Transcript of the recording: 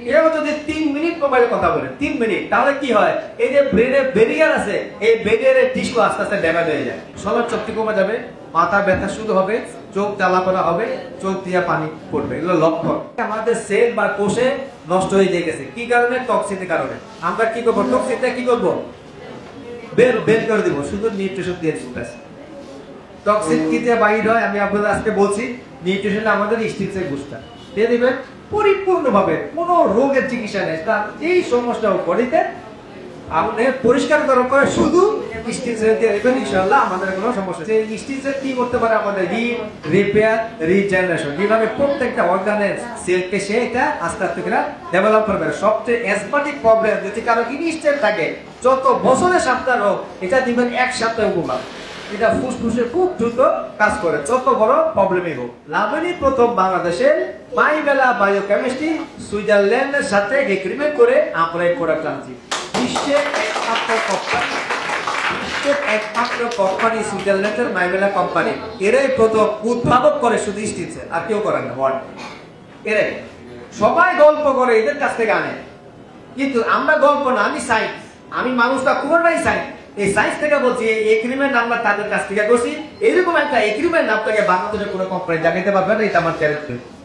এও যদি 3 মিনিট মোবাইলে কথা বলে 3 মিনিট তাহলে কি হয় এই যে ব্রেনে ব্যারিয়ার আছে এই ব্যারিয়ারের টিস্যু আস্তে আস্তে ড্যামেজ হয়ে যায় চলার শক্তি কমে যাবে মাথা ব্যথা শুরু হবে চোখ জ্বালা করা হবে চোখ দিয়ে পানি পড়বে এগুলো লক্ষণ আমাদের সেল বা কোষে নষ্ট হয়ে গেছে কি কারণে টক্সিনের কারণে আমরা কি করব টক্সিনটা কি করব বের করে দিব শুধু নিউট্রিশন দিয়ে স্পেস টক্সিন কি দিয়ে বাইর হয় আমি আপনাদের আজকে বলছি নিউট্রিশন আমাদের স্টিলসের বুস্টার দিয়ে দিবেন পরিপূর্ণভাবে কোনো রোগের চিকিৎসা নেই তার এই সমস্যা বডিতে আপনি পরিষ্কার করার পরে শুধু স্টিলসের দিয়ে দিবেন ইনশাআল্লাহ আমাদের কোনো সমস্যা নেই এই স্টিলসের কি করতে পারে আমাদের রিপেয়ার রিজেনারেশন যেভাবে প্রত্যেকটা অর্গানের সেলকে সে এটা আস্তে আস্তে করে ডেভেলপ করবে সবচেয়ে অ্যাজমাটিক প্রবলেম যদি কারো কিডনি স্টোন থাকে যত বছরের সপ্তাহ হোক এটা দিবেন এক সপ্তাহে উপকার এটা ফুসফুসে খুব দ্রুত কাজ করে যত বড় প্রবলেমই হোক লাবণী প্রথম বাংলাদেশের মাইবেলা বায়োকেমিস্ট্রি সুইজারল্যান্ডের সাথে এগ্রিমেন্ট করে আমরা এই প্রোডাক্ট আনছি বিশ্বের একমাত্র কোম্পানি সুইজারল্যান্ডের মাইবেলা কোম্পানি এরাই প্রথম উদ্ভাবক করে শুধু স্টিলসের আর কেউ করে না ওয়ার্ল্ড এরাই সবাই গল্প করে এদের কাছ থেকে আনে কিন্তু আমরা গল্প না আমি সাইন্স আমি মানুষটা পুরোটাই সাইন্স এই সাইন্স থেকে বলছি এই এগ্রিমেন্ট আমরা তাদের কাছ থেকে করছি এরকম একটা এগ্রিমেন্ট আপনাকে বাংলাদেশের কোনো কোম্পানি জানাতে পারবে না এটা আমার চ্যালেঞ্জ